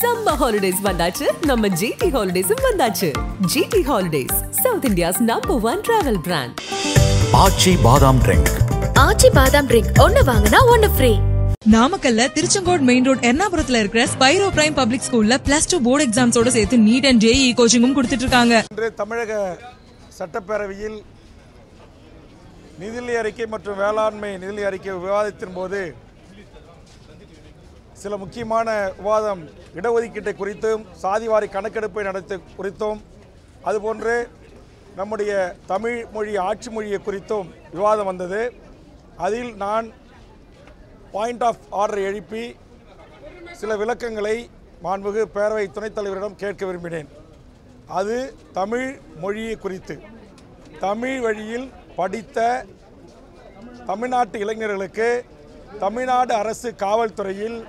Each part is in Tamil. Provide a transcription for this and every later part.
Summer holidays vandachu, நம்ம GT Holidays vandachu. GT Holidays, South India's #1 travel brand. ஆச்சி பாதாம் ட்ரிங்க். ஆச்சி பாதாம் ட்ரிங்க் ஒன்னு வாங்குனா ஒன்னு ஃப்ரீ. நாமக்கல்ல திருச்செங்கோடு மெயின் ரோட் எர்ணாபுரத்துல இருக்கிற ஸ்பைரோ பிரைம் பப்ளிக் ஸ்கூல்ல +2 போர்டு எக்ஸாம்ஸோட சேர்த்து நீட் அண்ட் JEE கோச்சிங்கும் கொடுத்துட்டு இருக்காங்க. இன்று தமிழக சட்டப்பேரவையில் நிதிநிலை அறிக்கை மற்றும் வேளாண்மை நிதிநிலை அறிக்கை விவாதத்தின் போது சில முக்கியமான விவாதம் இடஒதுக்கீட்டை குறித்தும் சாதிவாரி கணக்கெடுப்பை நடத்த குறித்தும் அதுபோன்று நம்முடைய தமிழ் மொழி ஆட்சி மொழியை குறித்தும் விவாதம் வந்தது. அதில் நான் பாயிண்ட் ஆஃப் ஆர்டர் எழுப்பி சில விளக்கங்களை மாண்புமிகு பேரவை துணைத் தலைவரிடம் கேட்க விரும்பினேன். அது தமிழ் மொழியை குறித்து தமிழ் வழியில் படித்த தமிழ்நாட்டு இளைஞர்களுக்கு தமிழ்நாடு அரசு காவல்துறையில்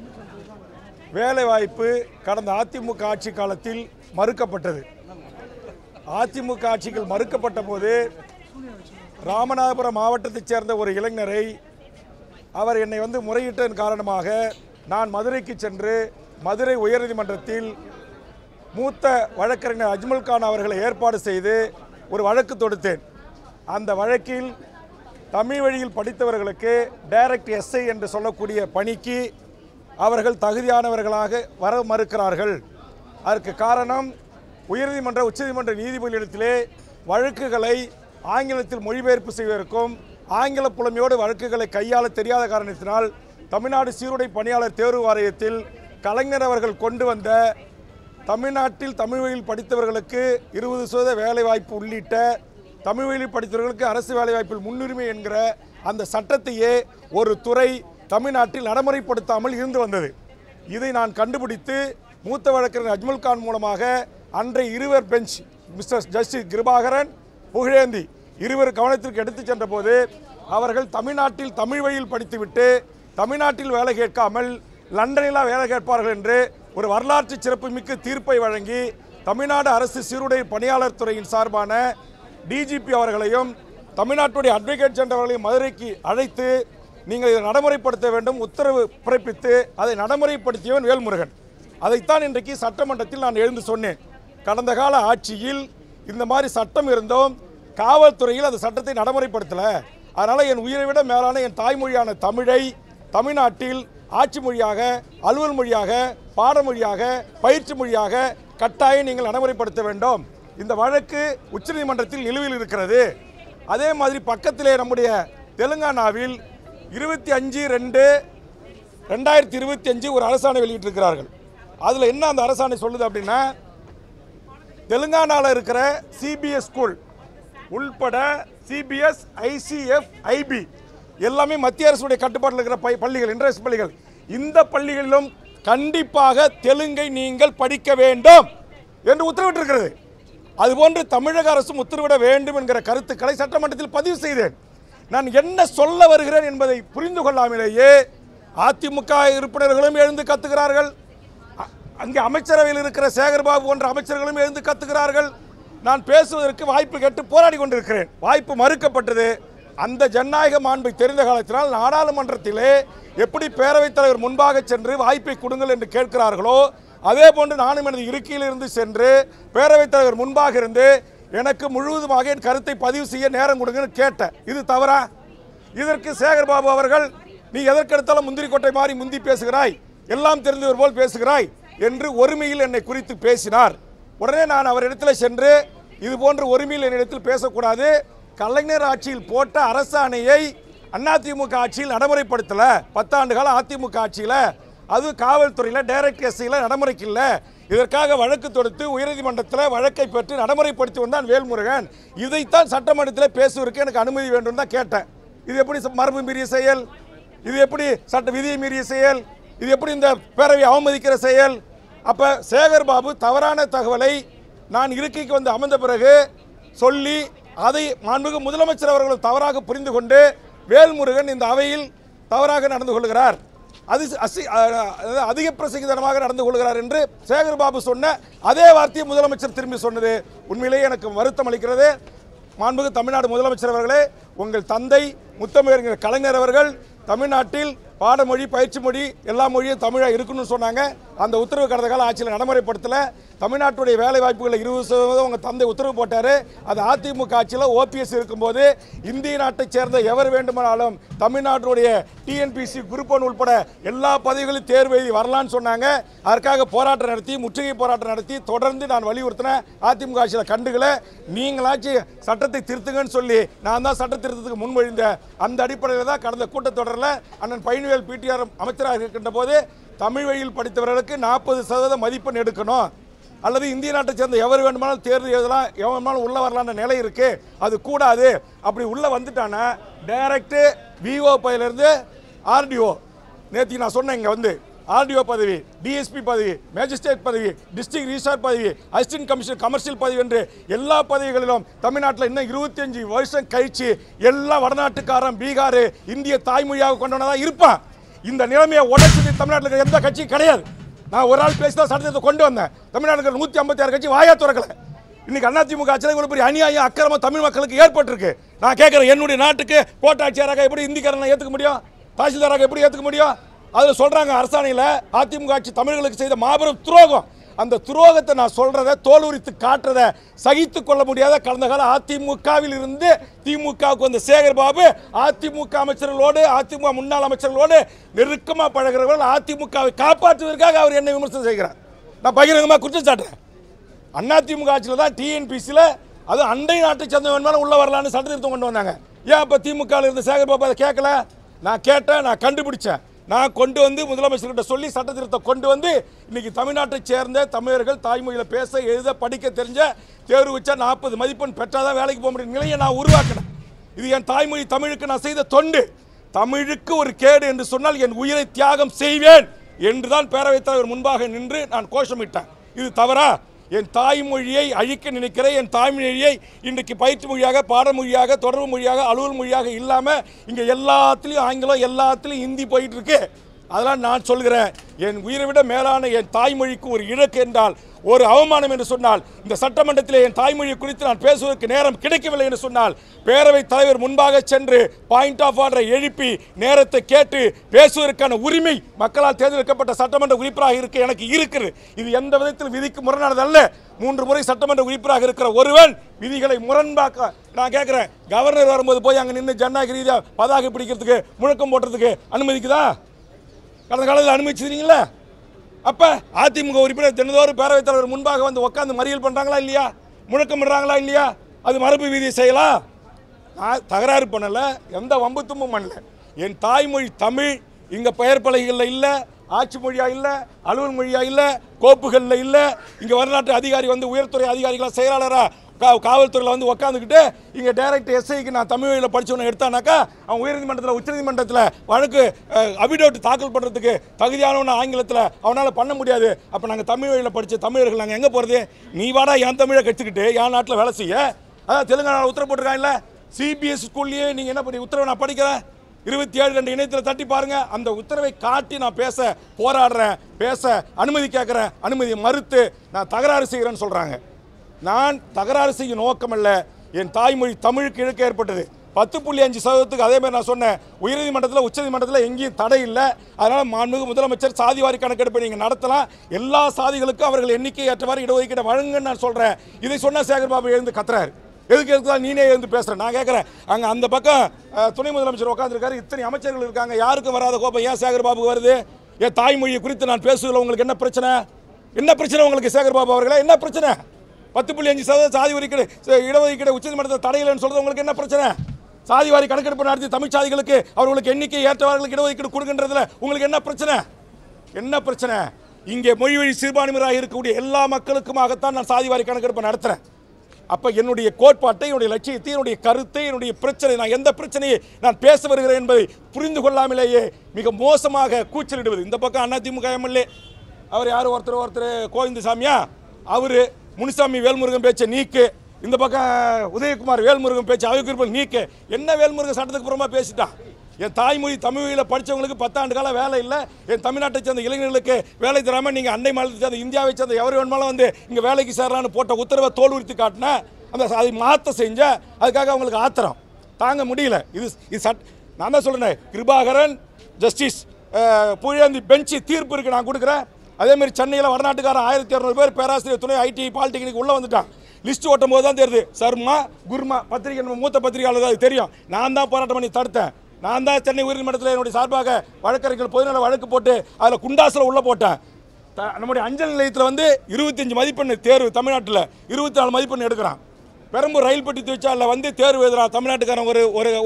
வேலைவாய்ப்பு கடந்த அதிமுக ஆட்சி காலத்தில் மறுக்கப்பட்டது. அதிமுக ஆட்சிகள் மறுக்கப்பட்ட போது ராமநாதபுரம் மாவட்டத்தைச் சேர்ந்த ஒரு இளைஞரை அவர் என்னை முறையிட்டதன் காரணமாக நான் மதுரைக்கு சென்று மதுரை உயர்நீதிமன்றத்தில் மூத்த வழக்கறிஞர் அஜ்மல் கான் அவர்களை ஏற்பாடு செய்து ஒரு வழக்கு தொடுத்தேன். அந்த வழக்கில் தமிழ் வழியில் படித்தவர்களுக்கு டைரக்ட் எஸ்ஐ என்று சொல்லக்கூடிய பணிக்கு அவர்கள் தகுதியானவர்களாக வர மறுக்கிறார்கள். அதற்கு காரணம் உயர்நீதிமன்ற உச்சநீதிமன்ற நீதிபதிகளிடத்திலே வழக்குகளை ஆங்கிலத்தில் மொழிபெயர்ப்பு செய்வதற்கும் ஆங்கில புலமையோடு வழக்குகளை கையாள தெரியாத காரணத்தினால் தமிழ்நாடு சீருடை பணியாளர் தேர்வு வாரியத்தில் கலைஞர் அவர்கள் கொண்டு வந்த தமிழ்நாட்டில் தமிழ் வழியில் படித்தவர்களுக்கு 20% வேலைவாய்ப்பு உள்ளிட்ட தமிழ் வழியில் படித்தவர்களுக்கு அரசு வேலைவாய்ப்பில் முன்னுரிமை என்கிற அந்த சட்டத்தையே ஒரு துறை தமிழ்நாட்டில் நடைமுறைப்படுத்தாமல் இருந்து வந்தது. இதை நான் கண்டுபிடித்து மூத்த வழக்கறிஞர் அஜ்மல் கான் மூலமாக அன்றைய இருவர் bench mister justice Kirubakaran Pugazhendhi இருவர் கவனத்திற்கு எடுத்துச் சென்ற போது அவர்கள் தமிழ்நாட்டில் தமிழ் வழியில் படித்துவிட்டு தமிழ்நாட்டில் வேலை கேட்காமல் லண்டனில் வேலை கேட்பார்கள் என்று ஒரு வரலாற்று சிறப்புமிக்க தீர்ப்பை வழங்கி தமிழ்நாடு அரசு சீருடை பணியாளர் துறையின் சார்பான டிஜிபி அவர்களையும் தமிழ்நாட்டுடைய அட்வொகேட் ஜெனரல் அவர்களையும் மதுரைக்கு அழைத்து நீங்கள் இதை நடைமுறைப்படுத்த வேண்டும் உத்தரவு பிறப்பித்து அதை நடைமுறைப்படுத்தியவன் வேல்முருகன். அதைத்தான் இன்றைக்கு சட்டமன்றத்தில் நான் எழுந்து சொன்னேன். கடந்த கால ஆட்சியில் இந்த மாதிரி சட்டம் இருந்தோம், காவல்துறையில் அந்த சட்டத்தை நடைமுறைப்படுத்தலை. அதனால் என் உயிரை விட மேலான என் தாய்மொழியான தமிழை தமிழ்நாட்டில் ஆட்சி மொழியாக அலுவல் மொழியாக பாடமொழியாக பயிற்சி மொழியாக கட்டாயம் நீங்கள் நடைமுறைப்படுத்த வேண்டும். இந்த வழக்கு உச்சநீதிமன்றத்தில் நிலுவையில் இருக்கிறது. அதே மாதிரி பக்கத்திலே நம்முடைய தெலுங்கானாவில் 25/2/2025 ஒரு அரசாணை வெளியிட்டிருக்கிறார்கள். அதில் என்ன அந்த அரசாணை சொல்லுது அப்படின்னா, தெலுங்கானாவில் இருக்கிற சிபிஎஸ் ஸ்கூல் உள்பட சிபிஎஸ் ICF IB எல்லாமே மத்திய அரசுடைய கட்டுப்பாட்டில் இருக்கிற பள்ளிகள் இன்டர்நேஷனல் பள்ளிகள், இந்த பள்ளிகளிலும் கண்டிப்பாக தெலுங்கை நீங்கள் படிக்க வேண்டும் என்று உத்தரவிட்டிருக்கிறது. அதுபோன்று தமிழக அரசும் உத்தரவிட வேண்டும் என்கிற கருத்துக்களை சட்டமன்றத்தில் பதிவு செய்தேன். நான் என்ன சொல்ல வருகிறேன் என்பதை புரிந்து கொள்ளாமலேயே அதிமுக உறுப்பினர்களும் எழுந்து கத்துகிறார்கள், அங்கே அமைச்சரவையில் இருக்கிற சேகர்பாபு போன்ற அமைச்சர்களும் எழுந்து கத்துகிறார்கள். நான் பேசுவதற்கு வாய்ப்பு கேட்டு போராடி கொண்டிருக்கிறேன். வாய்ப்பு மறுக்கப்பட்டது. அந்த ஜனநாயக மாண்பை தெரிந்த காலத்தினால் நாடாளுமன்றத்திலே எப்படி பேரவைத் தலைவர் முன்பாக சென்று வாய்ப்பை கொடுங்கள் என்று கேட்கிறார்களோ அதே போன்று நானும் எனது இருக்கையில் இருந்து சென்று பேரவைத் தலைவர் முன்பாக இருந்து எனக்கு முழுவதுமாக என் கருத்தை பதிவு செய்ய நேரம் கொடுங்கன்னு கேட்டேன். இது தவறா? இதற்கு சேகர்பாபு அவர்கள் நீ எதற்கெடுத்தாலும் முந்திரி கொட்டை மாறி முந்தி பேசுகிறாய், எல்லாம் தெரிந்தவர் போல் பேசுகிறாய் என்று ஒருமையில் என்னை குறித்து பேசினார். உடனே நான் அவரிடத்தில் சென்று இது போன்ற ஒருமையில் என்னிடத்தில் பேசக்கூடாது, கலைஞர் ஆட்சியில் போட்ட அரசாணையை அதிமுக ஆட்சியில் நடைமுறைப்படுத்தலை, 10 ஆண்டு கால அதிமுக ஆட்சியில் அது காவல்துறையில் டைரக்ட் எஸ்ஐயில் நடைமுறைக்கு இல்லை, இதற்காக வழக்கு தொடுத்து உயர்நீதிமன்றத்தில் வழக்கை பெற்று நடைமுறைப்படுத்தி வந்தான் வேல்முருகன். இதைத்தான் சட்டமன்றத்தில் பேசுவதற்கு எனக்கு அனுமதி வேண்டும் தான் கேட்டேன். இது எப்படி மரபு மீறிய செயல்? இது எப்படி சட்ட விதியை மீறிய செயல்? இது எப்படி இந்த பேரவை அவமதிக்கிற செயல்? அப்போ சேகர்பாபு தவறான தகவலை நான் இருக்கைக்கு வந்து அமர்ந்த பிறகு சொல்லி அதை மாண்புமிகு முதலமைச்சர் அவர்கள் தவறாக புரிந்து கொண்டு வேல்முருகன் இந்த அவையில் தவறாக நடந்து கொள்கிறார், அது அதிக பிரசங்கிதனமாக நடந்து கொள்கிறார் என்று சேகர்பாபு சொன்ன அதே வார்த்தையை முதலமைச்சர் திரும்பி சொன்னது உண்மையிலேயே எனக்கு வருத்தம் அளிக்கிறது. மாண்புமிகு தமிழ்நாடு முதலமைச்சர் அவர்களே, உங்கள் தந்தை முத்தமிழறிஞர் கலைஞர் அவர்கள் தமிழ்நாட்டில் பாடமொழி பயிற்சி மொழி எல்லா மொழியும் தமிழாக இருக்கணும்னு சொன்னாங்க. அந்த உத்தரவு கடந்த கால ஆட்சியில் நடைமுறைப்படுத்தலை. தமிழ்நாட்டுடைய வேலை வாய்ப்புகளை 20% உங்கள் தந்தை உத்தரவு போட்டார். அது அதிமுக ஆட்சியில் ஓபிஎஸ் இருக்கும்போது இந்திய நாட்டைச் சேர்ந்த எவர் வேண்டுமானாலும் தமிழ்நாட்டுடைய டிஎன்பிசி குரூப் 1 உட்பட எல்லா பதவிகளும் தேர்வு எழுதி வரலான்னு சொன்னாங்க. அதற்காக போராட்டம் நடத்தி முற்றுகை போராட்டம் நடத்தி தொடர்ந்து நான் வலியுறுத்தினேன். அதிமுக ஆட்சியில் கண்டுகளை நீங்களாச்சும் சட்டத்தை திருத்துங்கன்னு சொல்லி நான் தான் சட்ட திருத்தத்துக்கு முன்மொழிந்தேன். அந்த அடிப்படையில் தான் கடந்த கூட்டத்தொடரில் அண்ணன் பழனிவேல் பிடிஆர் அமைச்சராக இருக்கின்ற போது தமிழ் வழியில் படித்தவர்களுக்கு 40% மதிப்பெண் எடுக்கணும், அல்லது இந்திய நாட்டை சேர்ந்த எவர் வேண்டுமானாலும் தேர்வு எழுதலாம், எவன் வேணுமானாலும் உள்ள வரலான்ற நிலை இருக்கு. அது கூடாது. அப்படி உள்ள வந்துட்டானா டைரக்ட் விஓ பதவியிலிருந்து ஆர்டிஓ, நேற்று நான் சொன்னேன், இங்கே வந்து ஆர்டிஓ பதவி, டிஎஸ்பி பதவி, மேஜிஸ்ட்ரேட் பதவி, டிஸ்ட்ரிக்ட் ரிஜிஸ்ட்ரார் பதவி, அசிஸ்டன்ட் கமிஷனர் கமர்ஷியல் பதவி என்று எல்லா பதவிகளிலும் தமிழ்நாட்டில் இன்னும் 25 வருஷம் கழிச்சு எல்லா வடநாட்டுக்காரன் பீகார் இந்திய தாய்மொழியாக கொண்டவனதான் இருப்பான். இந்த நிலைமையை உடச்சது தமிழ்நாட்டில் எந்த கட்சியும் கிடையாது. நான் ஒரு ஆள் பேசி தான் சட்டத்தை கொண்டு வந்தேன். தமிழ்நாட்டில் 156 கட்சி வாயா திறக்கல. இன்னைக்கு அதிமுக ஆட்சியில் ஒரு பெரிய அநியாயம் அக்கிரமம் தமிழ் மக்களுக்கு ஏற்பட்டிருக்கு. நான் கேட்குறேன், என்னுடைய நாட்டுக்கு கோட்டாட்சியராக எப்படி இந்திக்காரனை ஏற்றுக்க முடியும், தாசில்தாராக எப்படி ஏற்றுக்க முடியும்? அதில் சொல்கிறாங்க அரசாணையில் அதிமுக ஆட்சி தமிழர்களுக்கு செய்த மாபெரும் துரோகம். அந்த துரோகத்தை நான் சொல்றதை தோலுரித்து காட்டுறதை சகித்து கொள்ள முடியாத கடந்த கால அதிமுகவில் இருந்து திமுகவுக்கு வந்த சேகர் பாபு அதிமுக அமைச்சர்களோடு அதிமுக முன்னாள் அமைச்சர்களோடு நெருக்கமாக பழகிறவர்கள் அதிமுகவை காப்பாற்றுவதற்காக அவர் என்ன விமர்சனம் செய்கிறார். நான் பகிரங்கமாக குற்றம் சாட்டுறேன். அதிமுக ஆட்சியில் தான் டிஎன்பிசியில் அது அண்டை நாட்டை சேர்ந்தவன் மேலே உள்ள வரலான்னு சட்டத்திருத்தம் கொண்டு வந்தாங்க. ஏன் இப்போ திமுகவில் இருந்த சேகர் பாபு அதை கேட்கல? நான் கேட்டேன், நான் கண்டுபிடிச்சேன். நான் கொண்டு வந்து முதலமைச்சர்கிட்ட சொல்லி சட்ட திருத்தம் கொண்டு வந்து இன்னைக்கு தமிழ்நாட்டை சேர்ந்த தமிழர்கள் தாய்மொழியில் பேச எழுத படிக்க தெரிஞ்ச தேர்வு வச்சா 40 மதிப்பெண் பெற்றாதான் வேலைக்கு போக முடியும் நிலையை நான் உருவாக்கினேன். இது என் தாய்மொழி தமிழுக்கு நான் செய்த தொண்டு. தமிழுக்கு ஒரு கேடு என்று சொன்னால் என் உயிரை தியாகம் செய்வேன் என்றுதான் பேரவைத் தலைவர் முன்பாக நின்று நான் கோஷமிட்டேன். இது தவறா? என் தாய்மொழியை அழிக்க நினைக்கிற என் தாய்மொழியை இன்றைக்கு பயிற்சி மொழியாக, பாடமொழியாக, தொடர்பு மொழியாக, அலுவல் மொழியாக இல்லாமல் இங்கே எல்லாத்துலேயும் ஆங்கிலம், எல்லாத்துலேயும் ஹிந்தி போயிட்டு இருக்கு. அதெல்லாம் நான் சொல்கிறேன், என் உயிரை விட மேலான என் தாய்மொழிக்கு ஒரு இழக்கு என்றால், ஒரு அவமானம் என்று சொன்னால், இந்த சட்டமன்றத்தில் என் தாய்மொழி குறித்து நான் பேசுவதற்கு நேரம் கிடைக்கவில்லை என்று சொன்னால் பேரவைத் தலைவர் முன்பாக சென்று பாயிண்ட் ஆஃப் ஆர்டரை எழுப்பி நேரத்தை கேட்டு பேசுவதற்கான உரிமை மக்களால் தேர்ந்தெடுக்கப்பட்ட சட்டமன்ற உறுப்பினராக இருக்க எனக்கு இருக்குது. இது எந்த விதத்தில் விதிக்கு முரணானதல்ல. 3 முறை சட்டமன்ற உறுப்பினராக இருக்கிற ஒருவன் விதிகளை முரண்பாக்க நான் கேட்குறேன், கவர்னர் வரும்போது போய் அங்கே நின்று ஜனநாயக ரீதியாக பதாகை பிடிக்கிறதுக்கு முழக்கம் போடுறதுக்கு அனுமதிக்குதா? கடந்த காலத்தில் அனுமதிச்சிருக்கீங்களா? அப்போ அதிமுக உறுப்பினர் தினந்தோறும் பேரவைத் தலைவர் முன்பாக வந்து உட்காந்து மறியல் பண்ணுறாங்களா இல்லையா? முழக்கம் பண்ணுறாங்களா இல்லையா? அது மரபு விதியை செய்யலாம். நான் தகராறு பண்ணலை, எந்த வம்பு தும்பும் பண்ணல. என் தாய்மொழி தமிழ் இங்கே பெயர் பலகைகளில் இல்லை, ஆட்சி மொழியாக இல்லை, அலுவல் மொழியாக இல்லை, கோப்புகளில் இல்லை. இங்கே வரலாற்று அதிகாரி வந்து உயர்துறை அதிகாரிகளாக செயலாளராக காவல்துறையில் வந்து உட்காந்துக்கிட்டு இங்கே டைரக்ட் எஸ்ஐக்கு நான் தமிழ் வழியில் படித்தவனை எடுத்தானாக்கா அவன் உயர்நீதிமன்றத்தில் உச்சநீதிமன்றத்தில் வழக்கு அபிடோட் தாக்கல் பண்ணுறதுக்கு தகுதியானவன ஆங்கிலத்தில் அவனால் பண்ண முடியாது. அப்போ நாங்கள் தமிழ் வழியில் படித்த தமிழர்கள் நாங்கள் எங்கே போகிறது? நீ வாடா என் தமிழை கற்றுக்கிட்டு என் நாட்டில் வேலை செய்ய. அதான் தெலுங்கானாவில் உத்தரவு போட்டிருக்காங்கல்ல, சிபிஎஸ் ஸ்கூல்லையே நீங்கள் என்ன பண்ணி உத்தரவை நான் படிக்கிறேன். 27 இணையத்தில் தட்டி பாருங்க. அந்த உத்தரவை காட்டி நான் பேச போராடுறேன், பேச அனுமதி கேட்குறேன், அனுமதியை மறுத்து நான் தகராறு செய்கிறேன்னு சொல்கிறாங்க. நான் தகராறு செய்யும் நோக்கமல்ல, என் தாய்மொழி தமிழுக்கு இழக்க ஏற்பட்டது. 10.5% அதே மாதிரி நான் சொன்னேன். உயர்நீதிமன்றத்தில் உச்சநீதிமன்றத்தில் எங்கேயும் தடை இல்லை. அதனால் மாண்புமிகு முதலமைச்சர் சாதிவாரி கணக்கெடுப்பை நீங்கள் நடத்தலாம், எல்லா சாதிகளுக்கும் அவர்கள் எண்ணிக்கை ஏற்றவாறு இடஒதுக்கீடு வழங்குன்னு நான் சொல்கிறேன். இதை சொன்ன சேகர் பாபு எழுந்து கத்துறாரு. எதுக்கு தான் நீனே எழுந்து பேசுகிறேன்? நான் கேட்குறேன், அங்கே அந்த பக்கம் துணை முதலமைச்சர் உட்காந்துருக்காரு, இத்தனை அமைச்சர்கள் இருக்காங்க, யாருக்கும் வராத கோபம் ஏன் சேகர் பாபுக்கு வருது? என் தாய்மொழியை குறித்து நான் பேசுவதில் உங்களுக்கு என்ன பிரச்சனை? என்ன பிரச்சனை உங்களுக்கு சேகர் பாபு அவர்களே? என்ன பிரச்சனை? 10.5% சாதி ஒதுக்கீடு இடஒதுக்கீடு உச்சநீதிமன்றத்தில் தடையில்லைன்னு சொல்றது உங்களுக்கு என்ன பிரச்சனை? சாதிவாரி கணக்கெடுப்பு நடத்தி தமிழ் சாதிகளுக்கு அவர்களுக்கு எண்ணிக்கை ஏற்றவர்களுக்கு இடஒதுக்கீடு கொடுக்கின்றதுல உங்களுக்கு என்ன பிரச்சனை? என்ன பிரச்சனை? இங்கே மொழி வழி சிறுபான்மையினராக இருக்கக்கூடிய எல்லா மக்களுக்குமாகத்தான் நான் சாதிவாரி கணக்கெடுப்பை நடத்துகிறேன். அப்போ என்னுடைய கோட்பாட்டை, என்னுடைய லட்சியத்தை, என்னுடைய கருத்தை, என்னுடைய பிரச்சனை, நான் எந்த பிரச்சனையை நான் பேச வருகிறேன் என்பதை புரிந்து கொள்ளாமலேயே மிக மோசமாக கூச்சலிடுவது. இந்த பக்கம் அதிமுக எம்எல்ஏ அவர் யார், ஒருத்தர் கோவிந்தசாமியா, அவர் முனுசாமி வேல்முருகன் பேச்சை நீக்கு, இந்த பக்கம் உதயகுமார் வேல்முருகன் பேச்சு அவைக்குறிப்பில் நீக்கு. என்ன வேல்முருகன் சட்டத்துக்கு புறமா பேசிட்டான்? என் தாய்மொழி தமிழில் படித்தவங்களுக்கு 10 ஆண்டு கால வேலை இல்லை, என் தமிழ்நாட்டை சேர்ந்த இளைஞர்களுக்கு வேலை தராமல் நீங்கள் அண்டை மாநிலத்தை சேர்ந்த இந்தியாவை சேர்ந்த எவர் வேணுமாலும் வந்து இங்கே வேலைக்கு சேரலான்னு போட்ட உத்தரவை தோல் உரித்து காட்டினேன். அந்த அதை மாற்ற செஞ்ச அதுக்காக அவங்களுக்கு ஆத்திரம் தாங்க முடியல. இது நான் தான் சொல்கிறேன், கிருபாகரன் ஜஸ்டிஸ் புயந்தி பெஞ்சு தீர்ப்பு இருக்குது நான் கொடுக்குறேன். அதேமாதிரி சென்னையில் வடநாட்டுக்காரன் 1200 பேர் பேராசிரியர் துணை ஐடி பாலிடெக்னிக் உள்ளே வந்துட்டான். லிஸ்ட் ஓட்டும் போது தான் தெரியுது. சர்மா குர்மா பத்திரிகை நம்ம மூத்த பத்திரிகையாளர் அது தெரியும். நான் தான் போராட்டம் பண்ணி தடுத்தேன். நான் தான் சென்னை உயர்நீதிமன்றத்தில் என்னுடைய சார்பாக வழக்கறிஞர்கள் பொதுநல வழக்கு போட்டு அதில் குண்டாசில் உள்ளே போட்டேன். நம்முடைய அஞ்சல் நிலையத்தில் வந்து 25 மதிப்பெண் தேர்வு தமிழ்நாட்டில் 24 மதிப்பெண் எடுக்கிறான். பெரம்பூர் ரயில் பெட்டி தொழிற்சாலையில் வந்து தேர்வு எழுதுறான் தமிழ்நாட்டுக்காரன்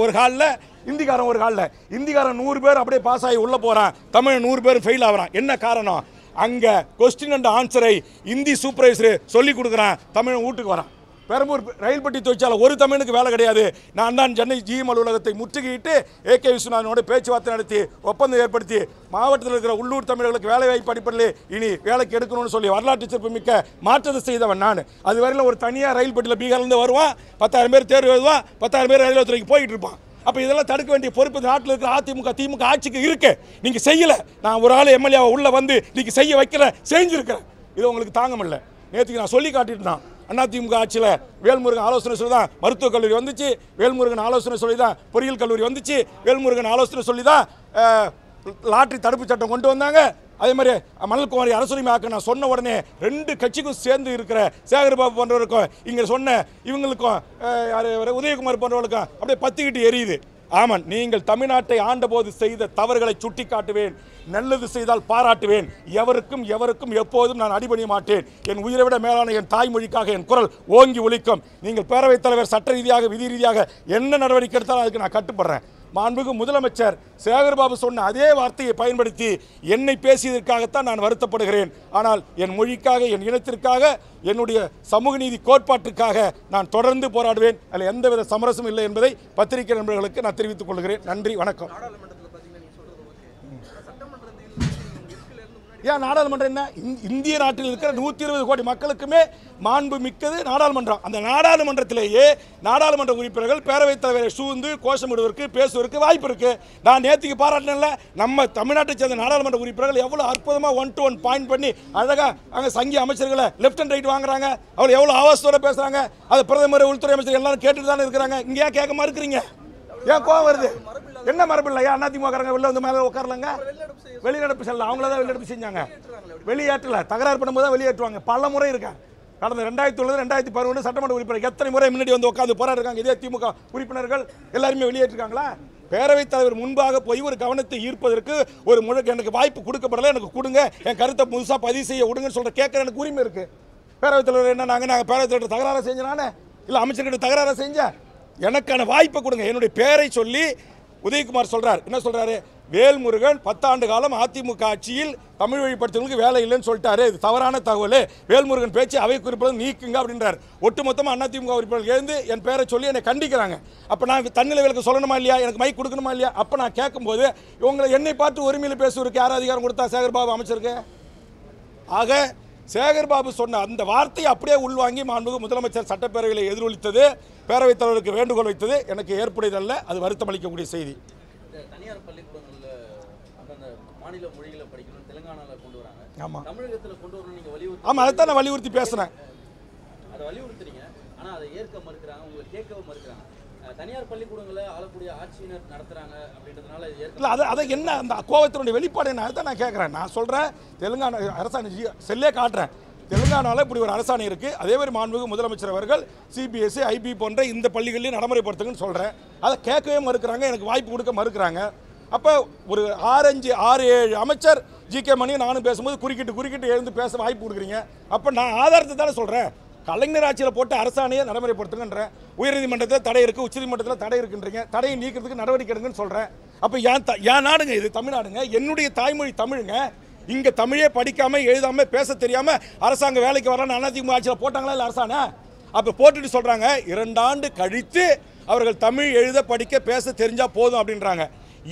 ஒரு ஹாலில், இந்திக்காரன் ஒரு ஹாலில். இந்திக்காரன் 100 பேர் அப்படியே பாஸ் ஆகி உள்ளே போகிறான், தமிழ் 100 பேர் ஃபெயில் ஆகிறான். என்ன காரணம்? அங்கே கொஸ்டின் அண்ட் ஆன்சரை இந்தி சூப்பர்வைசர் சொல்லி கொடுக்குறான், தமிழ் வீட்டுக்கு வரான். பெரம்பூர் ரயில் பெட்டி தொழிற்சாலை ஒரு தமிழுக்கு வேலை கிடையாது. நான் தான் சென்னை ஜிஎம் அலுவலகத்தை முற்றுகையிட்டு ஏகே விஸ்வநாதனோட பேச்சுவார்த்தை நடத்தி ஒப்பந்தம் ஏற்படுத்தி மாவட்டத்தில் இருக்கிற உள்ளூர் தமிழர்களுக்கு வேலை வாய்ப்பு அடிப்படையில் இனி வேலைக்கு எடுக்கணும்னு சொல்லி வரலாற்று சிறப்பு மிக்க மாற்றத்தை செய்தவன் நான். அது வரையில் ஒரு தனியாக ரயில் பெட்டியில் பீகார்லேருந்து வருவான், 10,000 பேர் தேர்வு எழுதுவான், 10,000 பேர் ரயில்வே துறைக்கு போயிட்டு இருப்பான். அப்போ இதெல்லாம் தடுக்க வேண்டிய பொறுப்பு நாட்டில் இருக்கிற அதிமுக திமுக ஆட்சிக்கு இருக்கு. நீங்கள் செய்யலை. நான் ஒரு ஆள் எம்எல்ஏவை உள்ளே வந்து நீங்கள் செய்ய வைக்கிறேன், செஞ்சுருக்கிறேன். இது உங்களுக்கு தாங்க முடியல. நேற்றுக்கு நான் சொல்லி காட்டிட்டு அதிமுக ஆட்சியில் வேல்முருகன் ஆலோசனை சொல்லி தான் மருத்துவக் கல்லூரி வந்துச்சு, வேல்முருகன் ஆலோசனை சொல்லி தான் பொறியியல் கல்லூரி வந்துச்சு, வேல்முருகன் ஆலோசனை சொல்லி தான் லாட்டரி தடுப்பு சட்டம் கொண்டு வந்தாங்க. அதே மாதிரி மணல்குமாரி அரசுரிமை ஆக்க நான் சொன்ன உடனே 2 கட்சிக்கும் சேர்ந்து இருக்கிற சேகர்பாபு போன்றவருக்கும் இங்கே சொன்ன இவங்களுக்கும் உதயகுமார் போன்றவர்களுக்கும் அப்படியே பத்திக்கிட்டு எரியுது. ஆமாம், நீங்கள் தமிழ்நாட்டை ஆண்டபோது செய்த தவறுகளை சுட்டி காட்டுவேன், நல்லது செய்தால் பாராட்டுவேன். எவருக்கும் எப்போதும் நான் அடிபணிய மாட்டேன். என் உயிரை விட மேலான என் தாய்மொழிக்காக என் குரல் ஓங்கி ஒலிக்கும். நீங்கள் பேரவைத் தலைவர் சட்ட ரீதியாக விதி ரீதியாக என்ன நடவடிக்கை எடுத்தாலும் அதுக்கு நான் கட்டுப்படுறேன். மாண்புமிகு முதலமைச்சர் சேகர்பாபு சொன்ன அதே வார்த்தையை பயன்படுத்தி என்னை பேசியதற்காகத்தான் நான் வருத்தப்படுகிறேன். ஆனால் என் மொழிக்காக, என் இனத்திற்காக, என்னுடைய சமூக நீதி கோட்பாட்டுக்காக நான் தொடர்ந்து போராடுவேன். அதில் எந்தவித சமரசமும் இல்லை என்பதை பத்திரிகை நண்பர்களுக்கு நான் தெரிவித்துக் கொள்கிறேன். நன்றி, வணக்கம். ஏன் நாடாளுமன்றம் என்ன? இந்திய நாட்டில் இருக்கிற 120 கோடி மக்களுக்குமே மாண்பு மிக்கது நாடாளுமன்றம். அந்த நாடாளுமன்றத்திலேயே நாடாளுமன்ற உறுப்பினர்கள் பேரவைத் தலைவரை சூழ்ந்து கோஷமிடுவதற்கு பேசுவதற்கு வாய்ப்பு இருக்கு. நான் நேற்றுக்கு பாராட்டினேன்ல, நம்ம தமிழ்நாட்டை சேர்ந்த நாடாளுமன்ற உறுப்பினர்கள் எவ்வளோ அற்புதமாக 1 to 1 பாயிண்ட் பண்ணி அழகாக அங்கே சங்கி அமைச்சர்களை லெஃப்ட் அண்ட் ரைட் வாங்குறாங்க. அவங்க எவ்வளோ ஆவாசத்தோட பேசுகிறாங்க. அது பிரதமர், உள்துறை அமைச்சர் எல்லாரும் கேட்டுட்டு தானே இருக்கிறாங்க. இங்கே ஏன் கேட்க மறுக்கிறீங்க? ஏன் கோவம் வருது? என்ன மரபு இல்லையா? அதிமுக வெளில வந்து மேலே உட்காரலங்க, வெளிநடப்பு செல்ல அவங்கள தான் வெளிநடப்பு செஞ்சாங்க. வெளியேற்றல, தகராறு பண்ணும்போது தான் வெளியேற்றுவாங்க. பல முறை இருக்கா. கடந்த 2009 2011 சட்டமன்ற உறுப்பினர் எத்தனை முறை முன்னாடி வந்து உட்காந்து போராடிருக்காங்க. இதே திமுக உறுப்பினர்கள் எல்லாருமே வெளியேற்றிருக்காங்களா? பேரவைத் தலைவர் முன்பாக போய் ஒரு கவனத்தை ஈர்ப்பதற்கு ஒரு முழு எனக்கு வாய்ப்பு கொடுக்கப்படலை, எனக்கு கொடுங்க, என் கருத்தை புதுசாக பதிவு செய்ய விடுங்கன்னு சொல்கிற கேட்குற எனக்கு உரிமை இருக்குது. பேரவைத் தலைவர் என்ன நாங்கள் பேரவைத் தலைவர் தகராறு செஞ்சனானே இல்லை அமைச்சர்கிட்ட தகராறு செஞ்சேன். எனக்கான வாய்ப்பை கொடுங்க. என்னுடைய பேரை சொல்லி உதயகுமார் சொல்றார். என்ன சொல்றாரு? வேல்முருகன் 10 ஆண்டு காலம் அதிமுக ஆட்சியில் தமிழ் வழிபடுத்தவங்களுக்கு வேலை இல்லைன்னு சொல்லிட்டாரு. இது தவறான தகவல். வேல்முருகன் பேச்சு அவை குறிப்பில் நீக்குங்க அப்படின்றார். ஒட்டுமொத்தமாக அதிமுக உறுப்பினர்கள் எழுந்து என் பேரை சொல்லி என்னை கண்டிக்கிறாங்க. அப்போ நான் தன்னிலை விலக்கு சொல்லணுமா இல்லையா? எனக்கு மைக் கொடுக்கணுமா இல்லையா? அப்போ நான் கேட்கும்போது இவங்களை என்னை பார்த்து உரிமையில் பேசுவதற்கு யார் அதிகாரம் கொடுத்தா? சேகர்பாபு அமைச்சருக்கு. ஆக சேகர்பாபு சொன்ன அந்த வார்த்தையை அப்படியே உள்வாங்கி மாண்புமிகு முதலமைச்சர் சட்டப்பேரவையில் எதிரொலித்தது, பேரவைத் தலைவருக்கு வேண்டுகோள் வைத்தது எனக்கு ஏற்புடையதல்ல. அது வருத்தம் அளிக்கக்கூடிய செய்தி. தனியார் பள்ளிக்கூடங்களில் அந்த மாநில மொழிகளை படிக்கணும் தெலுங்கானாவில் கொண்டு வராங்க. ஆமாம், தமிழகத்தில் கொண்டு வரணும் நீங்கள் வலியுறுத்தி. ஆமாம், அதைத்தான் நான் வலியுறுத்தி பேசுகிறேன். அதை வலியுறுத்துறீங்க, ஆனால் அதை ஏற்க மறுக்கிறாங்க, உங்களை கேட்கவும் மறுக்கிறாங்க. தனியார் பள்ளிக்கூடங்களை ஆளக்கூடிய ஆட்சியினர் நடத்துகிறாங்க அப்படின்றதுனால இல்லை, அதை என்ன அந்த கோபத்தினுடைய வெளிப்பாடு என்ன? அதுதான் நான் கேட்குறேன். நான் சொல்கிறேன், தெலுங்கானா அரசாணை செல்லே காட்டுறேன். தெலுங்கானாவில் இப்படி ஒரு அரசாணை இருக்குது. அதே மாதிரி மாண்புமிகு முதலமைச்சர் அவர்கள் சிபிஎஸ்சி ஐபி போன்ற இந்த பள்ளிகளையும் நடைமுறைப்படுத்துங்கன்னு சொல்கிறேன். அதை கேட்கவே மறுக்கிறாங்க, எனக்கு வாய்ப்பு கொடுக்க மறுக்கிறாங்க. அப்போ ஒரு 6-7 அமைச்சர் ஜிகே மணி நானும் பேசும்போது குறுக்கிட்டு எழுந்து பேச வாய்ப்பு கொடுக்குறீங்க. அப்போ நான் ஆதாரத்தை தானே சொல்கிறேன். கலைஞர் ஆட்சியில் போட்டு அரசாணையை நடைமுறைப்படுத்துங்கன்றேன். உயர்நீதிமன்றத்தில் தடை இருக்குது, உச்சநீதிமன்றத்தில் தடை இருக்குன்றீங்க. தடையை நீக்கிறதுக்கு நடவடிக்கை எடுங்கன்னு சொல்கிறேன். அப்போ ஏன் நாடுங்க இது? தமிழ்நாடுங்க, என்னுடைய தாய்மொழி தமிழுங்க. இங்கே தமிழே படிக்காமல் எழுதாமல் பேச தெரியாமல் அரசாங்க வேலைக்கு வரலான்னு அதிமுக ஆட்சியில் போட்டாங்களா இல்லை அரசாணை? அப்போ போட்டுட்டு சொல்கிறாங்க 2 ஆண்டு கழித்து அவர்கள் தமிழ் எழுத படிக்க பேச தெரிஞ்சால் போதும் அப்படின்றாங்க.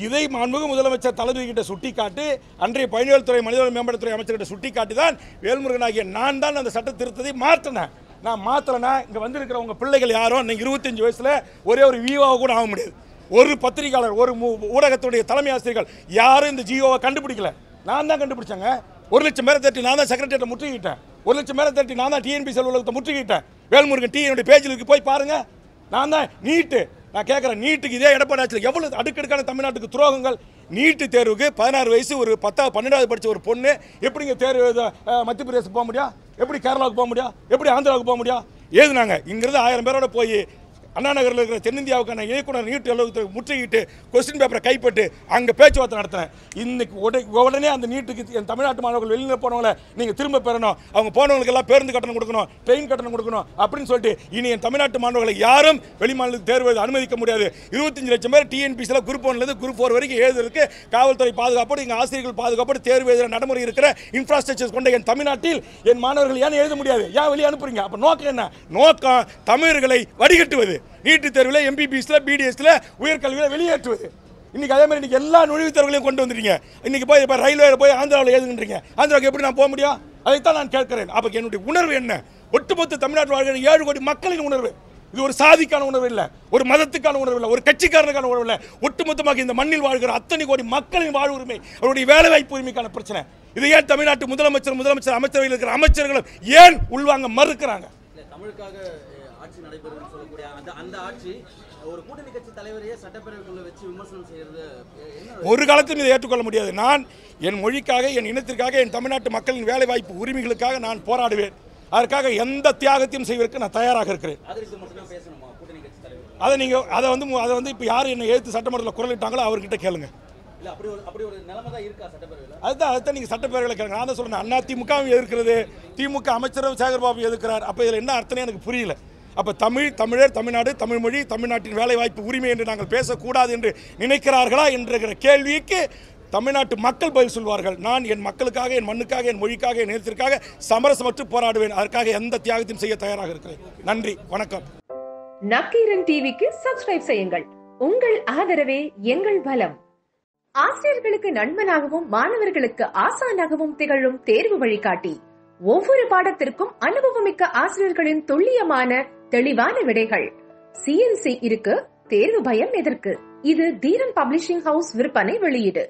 இதை மாண்புமிகு முதலமைச்சர் தளபதி கிட்ட சுட்டி காட்டி, அன்றைய பயணிகள் துறை மனிதவள மேம்பாட்டுத்துறை அமைச்சர்கிட்ட சுட்டி காட்டி தான் வேல்முருகன் ஆகிய நான் தான் அந்த சட்ட திருத்தத்தை மாற்றினேன். நான் மாற்றலைன்னா இங்கே வந்திருக்கிற உங்கள் பிள்ளைகள் யாரும் இன்னைக்கு 25 வயசில் ஒரே ஒரு விஓவை கூட ஆக முடியாது. ஒரு பத்திரிகையாளர், ஒரு ஊடகத்துடைய தலைமை ஆசிரியர்கள் யாரும் இந்த ஜிஓவை கண்டுபிடிக்கல. நான் தான் கண்டுபிடிச்சேங்க. 1 லட்சம் பேரை தட்டி நான் தான் செக்ரட்டரியேட்டை முற்றுகிட்டேன். 1 லட்சம் பேரை தட்டி நான் தான் டிஎன்பிசி அலுவலகத்தை முற்றுகிட்டேன். வேல்முருகன் என்னுடைய பேஜில் இருக்கு, போய் பாருங்க. நான் தான் நீட்டு நான் கேட்குறேன், நீட்டுக்கு இதே எடப்பாடி ஆட்சியில் எவ்வளவு அடுக்கடுக்கான தமிழ்நாட்டுக்கு துரோகங்கள். நீட்டு தேர்வுக்கு 16 வயசு ஒரு 10வது 12வது படித்த ஒரு பொண்ணு எப்படிங்க தேர்வு மத்திய பிரதேசத்துக்கு போக முடியும், எப்படி கேரளாவுக்கு போக முடியும், எப்படி ஆந்திராவுக்கு போக முடியும்? ஏதுனாங்க இங்கிருந்து 1000 பேரோட போய் அண்ணா நகரில் இருக்கிற தென்னிந்தியாவுக்கான இயக்குனர் நீட் அலுவலகத்தை முற்றுகிட்டு கொஸ்டின் பேப்பரை கைப்பட்டு அங்கே பேச்சுவார்த்தை நடத்தினேன். இன்னைக்கு உடனே அந்த நீட்டுக்கு என் தமிழ்நாட்டு மாணவர்கள் வெளியில் போனவங்களை நீங்கள் திரும்ப பெறணும், அவங்க போனவங்களுக்கு எல்லாம் பேருந்து கட்டணம் கொடுக்கணும், ட்ரெயின் கட்டணம் கொடுக்கணும் அப்படின்னு சொல்லிட்டு இனி என் தமிழ்நாட்டு மாணவர்களை யாரும் வெளிமாநிலத்துக்கு தேர்வு அனுமதிக்க முடியாது. 25 லட்சம் பேர் டிஎன்பிசியில் குரூப் 1லேருந்து குரூப் 4 வரைக்கும் எழுதுறதுக்கு காவல்துறை பாதுகாப்போடு எங்கள் ஆசிரியர்கள் பாதுகாப்போடு தேர்வு எழுதுகிற நடைமுறை இருக்கிற இன்ஃப்ராஸ்ட்ரக்சர் கொண்ட என் தமிழ்நாட்டில் என் மாணவர்கள் ஏன் எழுத முடியாது, ஏன் வெளியே அனுப்புறீங்க? அப்போ நோக்கம் என்ன? நோக்கம் தமிழர்களை வடிகட்டுவது, நீட்டு தேர்வில் எம்பிபிஎஸ்ல பிடிஎஸ்ல உயர்கல்வியில் வெளியேற்றுவது. இன்னைக்கு அதே மாதிரி இன்னைக்கு எல்லா நுழைவுத் தேர்வுகளையும் கொண்டு வந்துட்டீங்க. இன்னைக்கு போய் இப்போ ரயில்வேல போய் ஆந்திராவில் எழுதுன்றீங்க, ஆந்திராவுக்கு எப்படி நான் போக முடியும்? அதைத்தான் நான் கேட்கிறேன். அப்போ என்னுடைய உணர்வு என்ன? ஒட்டுமொத்த தமிழ்நாட்டில் வாழ்கிற 7 கோடி மக்களின் உணர்வு. இது ஒரு சாதிக்கான உணர்வு இல்லை, ஒரு மதத்துக்கான உணர்வு இல்லை, ஒரு கட்சிக்காரனுக்கான உணர்வு இல்லை. ஒட்டுமொத்தமாக இந்த மண்ணில் வாழ்கிற அத்தனை கோடி மக்களின் வாழ்வு உரிமை, அவருடைய வேலை வாய்ப்பு உரிமைக்கான பிரச்சனை. இது ஏன் தமிழ்நாட்டு முதலமைச்சர் அமைச்சரவையில் இருக்கிற அமைச்சர்களும் ஏன் உள்வாங்க மறுக்கிறாங்க? தமிழுக்காக ஆட்சி நடைபெறும் சொல்லக்கூடிய அந்த ஆட்சி ஒரு கூட்டணி கட்சி தலைவரையே சட்டப்பேரவைக்குள்ள வச்சு விமர்சனம் செய்யறது ஒரு காலத்திலும் இதை ஏற்றுக்கொள்ள முடியாது. நான் என் மொழிக்காக, என் இனத்திற்காக, என் தமிழ்நாட்டு மக்களின் வேலை வாய்ப்பு உரிமைகளுக்காக நான் போராடுவேன். அதற்காக எந்த தியாகத்தையும் செய்வதற்கு நான் தயாராக இருக்கிறேன். அதை வந்து இப்போ யார் என்னை எழுத்து சட்டமன்றத்தில் குரலிட்டாங்களோ அவர்கிட்ட கேளுங்க. அதுதான் நீங்கள் சட்டப்பேரவையில் கேளுங்க. நான் தான் சொல்றேன், அண்ணா திமுகவும் எதிர்க்கிறது, திமுக அமைச்சரும் சேகர்பாபு எதிர்க்கிறார். அப்போ இதில் என்ன அர்த்தம் எனக்கு புரியல. அப்போ தமிழர், தமிழ்நாடு, தமிழ்மொழி, தமிழ்நாட்டின் வேலைவாய்ப்பு உரிமை என்று நாங்கள் பேசக்கூடாது என்று நினைக்கிறார்களா என்கிற கேள்விக்கு தமிழ்நாட்டு மக்கள் பதில் சொல்வார்கள். நான் என் மக்களுக்காக, என் மண்ணுக்காக, என் மொழிக்காக, என் இனத்திற்காக சமரசமற்று போராடுவேன். அதற்காக எந்த தியாகத்தையும் செய்ய தயாராக இருக்கிறேன். நன்றி, வணக்கம். நக்கீரன் டிவிக்கு சப்ஸ்கிரைப் செய்யுங்கள். உங்கள் ஆதரவே எங்கள் பலம். ஆசிரியர்களுக்கு நண்பனாகவும் மாணவர்களுக்கு ஆசானாகவும் திகழும் தேர்வு வழிகாட்டி. ஒவ்வொரு பாடத்திற்கும் அனுபவமிக்க ஆசிரியர்களின் துல்லியமான தெளிவான விடைகள். CNC இருக்கு, தேர்வு பயம் எதற்கு? இது தீரன் பப்ளிஷிங் ஹவுஸ் விற்பனை வெளியீடு.